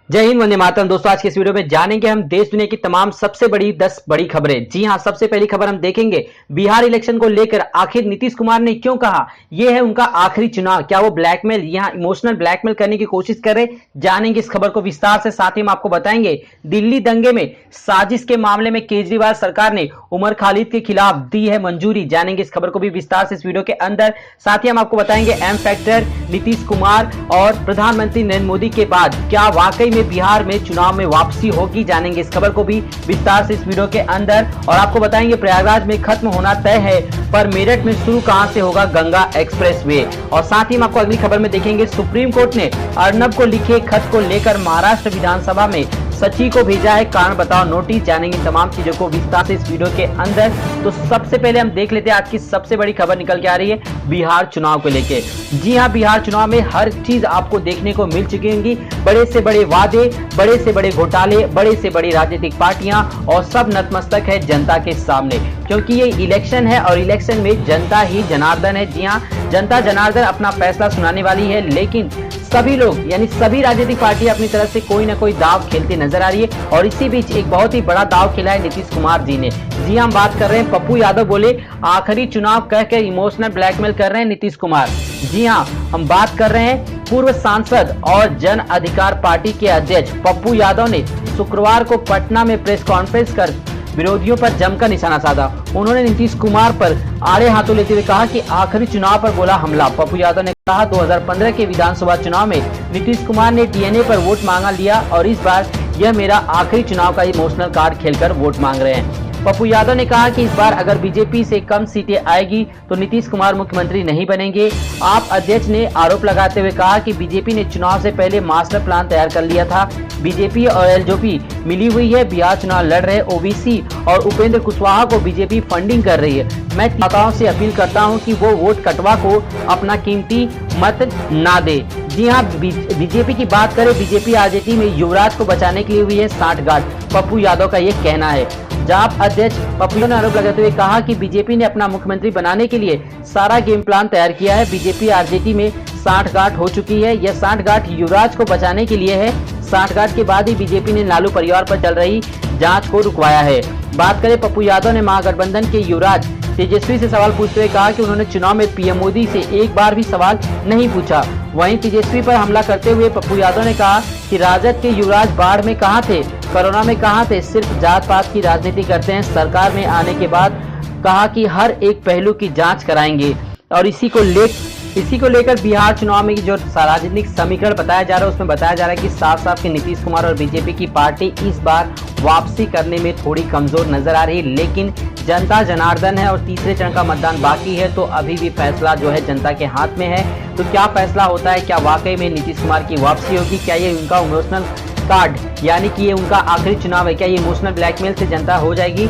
जय हिंद, वंदे मातरम। दोस्तों, आज के इस वीडियो में जानेंगे हम देश दुनिया की तमाम सबसे बड़ी 10 बड़ी खबरें। जी हां, सबसे पहली खबर हम देखेंगे बिहार इलेक्शन को लेकर आखिर नीतीश कुमार ने क्यों कहा यह है उनका आखिरी चुनाव। क्या वो ब्लैकमेल, यहां इमोशनल ब्लैकमेल करने की कोशिश कर रहे? जानेंगे इस खबर को विस्तार से। साथ ही हम आपको बताएंगे दिल्ली दंगे में साजिश के मामले में केजरीवाल सरकार ने उमर खालिद के खिलाफ दी है मंजूरी। जानेंगे इस खबर को भी विस्तार से इस वीडियो के अंदर। साथ ही हम आपको बताएंगे एम फैक्टर नीतीश कुमार और प्रधानमंत्री नरेंद्र मोदी के बाद क्या वाकई बिहार में चुनाव में वापसी होगी। जानेंगे इस खबर को भी विस्तार से इस वीडियो के अंदर। और आपको बताएंगे प्रयागराज में खत्म होना तय है, पर मेरठ में शुरू कहां से होगा गंगा एक्सप्रेसवे। और साथ ही हम आपको अगली खबर में देखेंगे सुप्रीम कोर्ट ने अर्नब को लिखे खत को लेकर महाराष्ट्र विधानसभा में सचिव को भेजा है कारण बताओ नोटिस। जानेंगे तमाम चीजों को विस्तार से इस वीडियो के अंदर। तो सबसे पहले हम देख लेते हैं आज की सबसे बड़ी खबर निकल के आ रही है बिहार चुनाव को लेके। जी हां, बिहार चुनाव में हर चीज आपको देखने को मिल चुकी होंगी। बड़े से बड़े वादे, बड़े से बड़े घोटाले, बड़े से बड़ी राजनीतिक पार्टियां और सब नतमस्तक है जनता के सामने, क्योंकि ये इलेक्शन है और इलेक्शन में जनता ही जनार्दन है। जी हां, जनता जनार्दन अपना फैसला सुनाने वाली है, लेकिन सभी लोग यानी सभी राजनीतिक पार्टियां अपनी तरफ से कोई ना कोई दाव खेलती नजर आ रही है। और इसी बीच एक बहुत ही बड़ा दाव खेला है नीतीश कुमार जी ने। जी हम बात कर रहे हैं पप्पू यादव बोले आखिरी चुनाव कहकर इमोशनल ब्लैकमेल कर रहे हैं नीतीश कुमार। जी हाँ, हम बात कर रहे हैं पूर्व सांसद और जन अधिकार पार्टी के अध्यक्ष पप्पू यादव ने शुक्रवार को पटना में प्रेस कॉन्फ्रेंस कर विरोधियों पर जमकर निशाना साधा। उन्होंने नीतीश कुमार पर आड़े हाथों लेते हुए कहा कि आखिरी चुनाव पर बोला हमला। पप्पू यादव ने कहा 2015 के विधानसभा चुनाव में नीतीश कुमार ने डीएनए पर वोट मांगा लिया और इस बार यह मेरा आखिरी चुनाव का इमोशनल कार्ड खेलकर वोट मांग रहे हैं। पप्पू यादव ने कहा कि इस बार अगर बीजेपी से कम सीटें आएगी तो नीतीश कुमार मुख्यमंत्री नहीं बनेंगे। आप अध्यक्ष ने आरोप लगाते हुए कहा कि बीजेपी ने चुनाव से पहले मास्टर प्लान तैयार कर लिया था। बीजेपी और एलजेपी मिली हुई है, बिहार चुनाव लड़ रहे ओबीसी और उपेंद्र कुशवाहा को बीजेपी फंडिंग कर रही है। मैं मतदाताओं से अपील करता हूं कि वो वोट कटवा को अपना कीमती मत ना दे। जी हाँ, बीजेपी की बात करें, बीजेपी आरजेडी में युवराज को बचाने के लिए हुई है सांठगांठ। पप्पू यादव का ये कहना है। जाप अध्यक्ष पप्पू ने आरोप लगाते हुए कहा कि बीजेपी ने अपना मुख्यमंत्री बनाने के लिए सारा गेम प्लान तैयार किया है। बीजेपी आरजेडी में सांठगांठ हो चुकी है। यह सांठगांठ युवराज को बचाने के लिए है। सांठगांठ के बाद ही बीजेपी ने लालू परिवार पर चल रही जांच को रुकवाया है। बात करें पप्पू यादव ने महागठबंधन के युवराज तेजस्वी से सवाल पूछते हुए कहा कि उन्होंने चुनाव में पीएम मोदी से एक बार भी सवाल नहीं पूछा। वहीं तेजस्वी पर हमला करते हुए पप्पू यादव ने कहा कि राजद के युवराज बाढ़ में कहां थे, कोरोना में कहां थे, सिर्फ जात पात की राजनीति करते हैं। सरकार में आने के बाद कहा कि हर एक पहलू की जांच कराएंगे। और इसी को लेकर बिहार चुनाव में जो राजनीतिक समीकरण बताया जा रहा है उसमें बताया जा रहा है कि साफ साफ कि नीतीश कुमार और बीजेपी की पार्टी इस बार वापसी करने में थोड़ी कमजोर नजर आ रही है, लेकिन जनता जनार्दन है और तीसरे चरण का मतदान बाकी है, तो अभी भी फैसला जो है जनता के हाथ में है। तो क्या फैसला होता है, क्या वाकई में नीतीश कुमार की वापसी होगी, क्या ये उनका इमोशनल कार्ड यानी कि ये उनका आखिरी चुनाव है, क्या ये इमोशनल ब्लैकमेल से जनता हो जाएगी।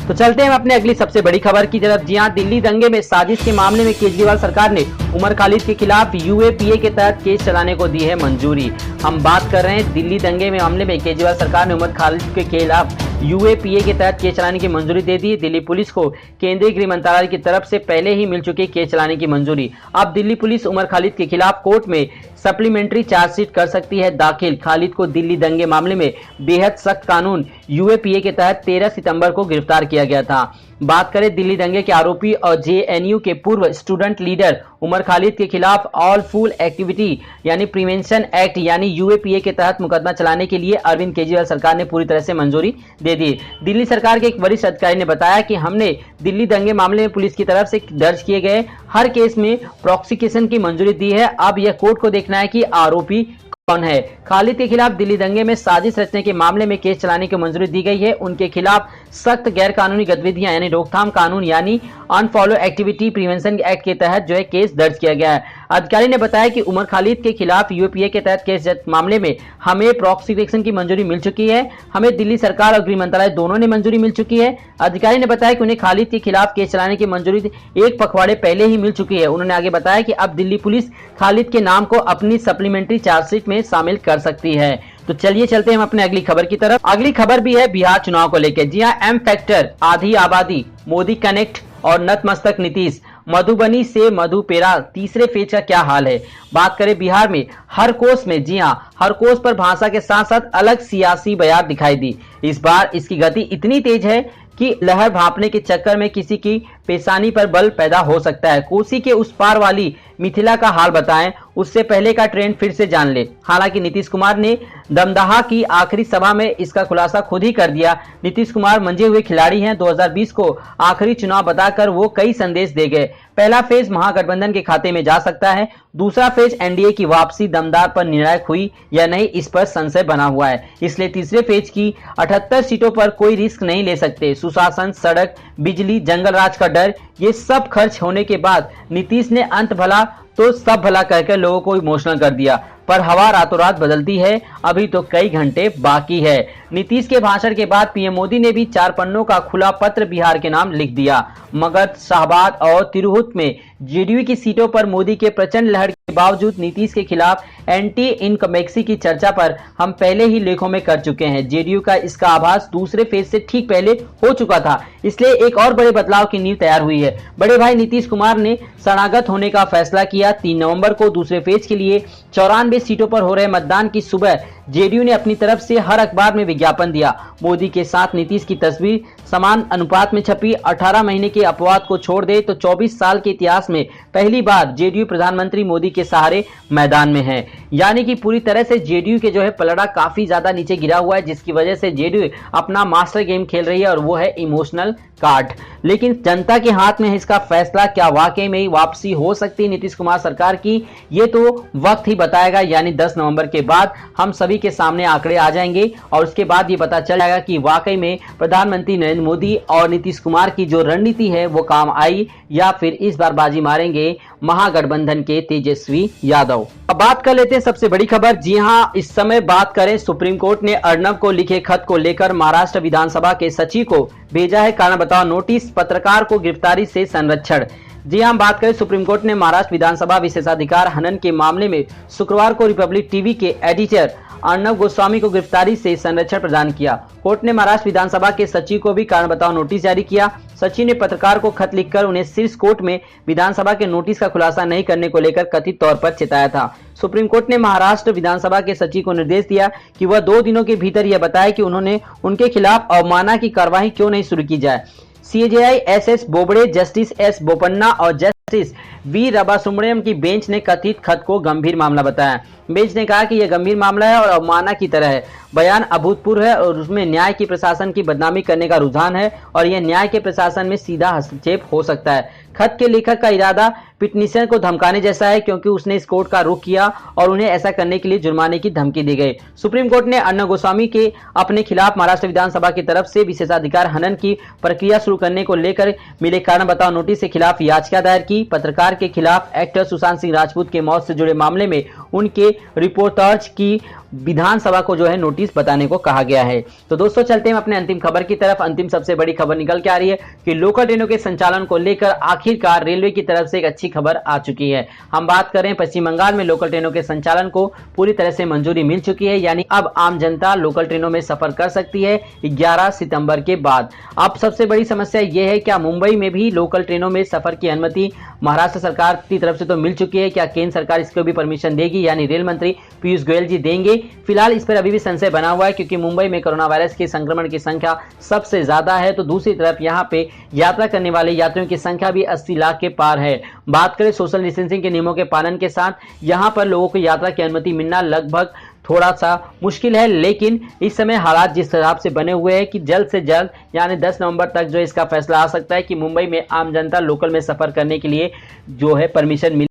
तो चलते हैं अपने अगली सबसे बड़ी खबर की तरफ। जी हां, दिल्ली दंगे में साजिश के मामले में केजरीवाल सरकार ने उमर खालिद के खिलाफ यूएपीए के तहत केस चलाने को दी है मंजूरी। हम बात कर रहे हैं दिल्ली दंगे में मामले में केजरीवाल सरकार ने उमर खालिद के खिलाफ यूएपीए के तहत केस चलाने की मंजूरी दे दी। दिल्ली पुलिस को केंद्रीय गृह मंत्रालय की तरफ से पहले ही मिल चुकी केस चलाने की मंजूरी। अब दिल्ली पुलिस उमर खालिद के खिलाफ कोर्ट में सप्लीमेंट्री चार्जशीट कर सकती है दाखिल। खालिद को दिल्ली दंगे मामले में बेहद सख्त कानून यूएपीए के तहत 13 सितंबर को गिरफ्तार किया गया था। बात करें दिल्ली दंगे के आरोपी और जेएनयू के पूर्व स्टूडेंट लीडर उमर खालिद के खिलाफ ऑल फूल एक्टिविटी यानी प्रिवेंशन एक्ट यानी यूएपीए के तहत मुकदमा चलाने के लिए अरविंद केजरीवाल सरकार ने पूरी तरह से मंजूरी दे दी। दिल्ली सरकार के एक वरिष्ठ अधिकारी ने बताया कि हमने दिल्ली दंगे मामले में पुलिस की तरफ से दर्ज किए गए हर केस में प्रोसिक्यूशन की मंजूरी दी है। अब यह कोर्ट को देखना है कि आरोपी कौन है। खालिद के खिलाफ दिल्ली दंगे में साजिश रचने के मामले में केस चलाने की मंजूरी दी गई है। उनके खिलाफ सख्त गैर कानूनी गतिविधियां यानी रोकथाम कानून यानी अनफॉलो एक्टिविटी प्रिवेंशन एक्ट के तहत जो है केस दर्ज किया गया है। अधिकारी ने बताया कि उमर खालिद के खिलाफ यूएपीए के तहत केस मामले में हमें प्रोसिक्यूशन की मंजूरी मिल चुकी है। हमें दिल्ली सरकार और गृह मंत्रालय दोनों ने मंजूरी मिल चुकी है। अधिकारी ने बताया कि उन्हें खालिद के खिलाफ केस चलाने की मंजूरी एक पखवाड़े पहले ही मिल चुकी है। उन्होंने आगे बताया कि अब दिल्ली पुलिस खालिद के नाम को अपनी सप्लीमेंट्री चार्जशीट में शामिल कर सकती है। तो चलिए चलते हैं हम अपने अगली खबर की तरफ। अगली खबर भी है बिहार चुनाव को लेकर। जी हां, एम फैक्टर, आधी आबादी, मोदी कनेक्ट और नतमस्तक नीतीश। मधुबनी से मधुपेरा तीसरे फेज का क्या हाल है। बात करें बिहार में हर कोस में, जी हां, हर कोस पर भाषा के साथ साथ अलग सियासी बयान दिखाई दी। इस बार इसकी गति इतनी तेज है कि लहर भांपने के चक्कर में किसी की पेशानी पर बल पैदा हो सकता है। कोसी के उस पार वाली मिथिला का हाल बताएं, उससे पहले का ट्रेंड फिर से जान ले। हालांकि नीतीश कुमार ने दमदाहा की आखिरी सभा में इसका खुलासा खुद ही कर दिया। नीतीश कुमार मंजे हुए खिलाड़ी हैं। 2020 को आखिरी चुनाव बताकर वो कई संदेश दे गए। पहला फेज महागठबंधन के खाते में जा सकता है, दूसरा फेज एनडीए की वापसी दमदार पर निर्णायक हुई या नहीं, इस पर संशय बना हुआ है। इसलिए तीसरे फेज की 78 सीटों पर कोई रिस्क नहीं ले सकते। सुशासन, सड़क, बिजली, जंगल राज का डर, ये सब खर्च होने के बाद नीतीश ने अंत भला तो सब भला कहकर लोगों को इमोशनल कर दिया। पर हवा रातों रात बदलती है, अभी तो कई घंटे बाकी है। नीतीश के भाषण के बाद पीएम मोदी ने भी 4 पन्नों का खुला पत्र बिहार के नाम लिख दिया। मगध, शाहबाद और तिरहुत में जेडीयू की सीटों पर मोदी के प्रचंड लहर के बावजूद नीतीश के खिलाफ एंटी इनकमेक्सी की चर्चा पर हम पहले ही लेखों में कर चुके हैं। जेडीयू का इसका आभास दूसरे फेज से ठीक पहले हो चुका था, इसलिए एक और बड़े बदलाव की नींव तैयार हुई है। बड़े भाई नीतीश कुमार ने शरणागत होने का फैसला किया। 3 नवंबर को दूसरे फेज के लिए 94 सीटों पर हो रहे मतदान की सुबह जेडीयू ने अपनी तरफ से हर अखबार में विज्ञापन दिया। मोदी के साथ नीतीश की तस्वीर समान अनुपात में छपी। 18 महीने के अपवाद को छोड़ दे तो 24 साल के इतिहास में पहली बार जेडीयू प्रधानमंत्री मोदी के सहारे मैदान में है। यानी कि पूरी तरह से जेडीयू के जो है पलड़ा काफी ज्यादा नीचे गिरा हुआ है, जिसकी वजह से जेडीयू अपना मास्टर गेम खेल रही है और वो है इमोशनल कार्ड। लेकिन जनता के हाथ में है इसका फैसला। क्या वाकई में ही वापसी हो सकती है नीतीश कुमार सरकार की, ये तो वक्त ही बताएगा। यानी 10 नवंबर के बाद हम सभी के सामने आंकड़े आ जाएंगे और उसके बाद ये पता चल जाएगा कि वाकई में प्रधानमंत्री नरेंद्र मोदी और नीतीश कुमार की जो रणनीति है वो काम आई या फिर इस बार बाजी मारेंगे महागठबंधन के तेजस्वी यादव। अब बात कर लेते हैं सबसे बड़ी खबर। जी हां, इस समय बात करें, सुप्रीम कोर्ट ने अर्नब को लिखे खत को लेकर महाराष्ट्र विधानसभा के सचिव को भेजा है कारण बताओ नोटिस, पत्रकार को गिरफ्तारी से संरक्षण। जी हां, बात करें, सुप्रीम कोर्ट ने महाराष्ट्र विधानसभा विशेषाधिकार हनन के मामले में शुक्रवार को रिपब्लिक टीवी के एडिटर अर्नब गोस्वामी को गिरफ्तारी से संरक्षण प्रदान किया। कोर्ट ने महाराष्ट्र विधानसभा के सचिव को भी कारण बताओ नोटिस जारी किया। सचिव ने पत्रकार को खत लिखकर उन्हें शीर्ष कोर्ट में विधानसभा के नोटिस का खुलासा नहीं करने को लेकर कथित तौर पर चेताया था। सुप्रीम कोर्ट ने महाराष्ट्र विधानसभा के सचिव को निर्देश दिया कि वह 2 दिनों के भीतर यह बताए कि उन्होंने उनके खिलाफ अवमानना की कार्रवाई क्यों नहीं शुरू की जाए। CJI S Bobde, justice S Bopanna और जस्टिस वी रामासुब्रमण्यम की बेंच ने कथित खत को गंभीर मामला बताया। बेंच ने कहा कि यह गंभीर मामला है और अवमानना की तरह है। बयान अभूतपूर्व है और उसमें न्याय की प्रशासन की बदनामी करने का रुझान है और यह न्याय के प्रशासन में सीधा हस्तक्षेप हो सकता है। खत के लेखक का इरादा पिटिशनर को धमकाने जैसा है क्योंकि उसने इस कोर्ट का रुख किया और उन्हें ऐसा करने के लिए जुर्माने की धमकी दी गई। सुप्रीम कोर्ट ने अर्नब गोस्वामी के अपने खिलाफ महाराष्ट्र विधानसभा की तरफ से विशेषाधिकार हनन की प्रक्रिया शुरू करने को लेकर मिले कारण बताओ नोटिस के खिलाफ याचिका दायर की। पत्रकार के खिलाफ एक्टर सुशांत सिंह राजपूत के मौत से जुड़े मामले में उनके रिपोर्टर्स की विधानसभा को जो है नोटिस बताने को कहा गया है। तो दोस्तों चलते हैं अपने अंतिम खबर की तरफ। अंतिम सबसे बड़ी खबर निकल के आ रही है कि लोकल ट्रेनों के संचालन को लेकर आखिरकार रेलवे की तरफ से एक अच्छी खबर आ चुकी है। हम बात करें पश्चिम बंगाल में लोकल ट्रेनों के संचालन को पूरी तरह से मंजूरी मिल चुकी है, यानी अब आम जनता लोकल ट्रेनों में सफर कर सकती है 11 सितंबर के बाद। अब सबसे बड़ी समस्या यह है क्या मुंबई में भी लोकल ट्रेनों में सफर की अनुमति महाराष्ट्र सरकार की तरफ से तो मिल चुकी है, क्या केंद्र सरकार इसको भी परमिशन देगी, यानी रेल मंत्री पीयूष गोयल जी देंगे। फिलहाल इस पर अभी भी संशय बना हुआ है क्योंकि मुंबई में कोरोना वायरस के संक्रमण की संख्या सबसे ज्यादा है, तो दूसरी तरफ यहां पे यात्रा करने वाले यात्रियों की संख्या भी 80 लाख के पार है। बात करें सोशल डिस्टेंसिंग के नियमों के पालन के साथ यहां पर लोगों को यात्रा की अनुमति मिलना लगभग थोड़ा सा मुश्किल है, लेकिन इस समय हालात जिस हिसाब से बने हुए हैं कि जल्द से जल्द यानी 10 नवंबर तक जो इसका फैसला आ सकता है कि मुंबई में आम जनता लोकल में सफर करने के लिए जो है परमिशन मिल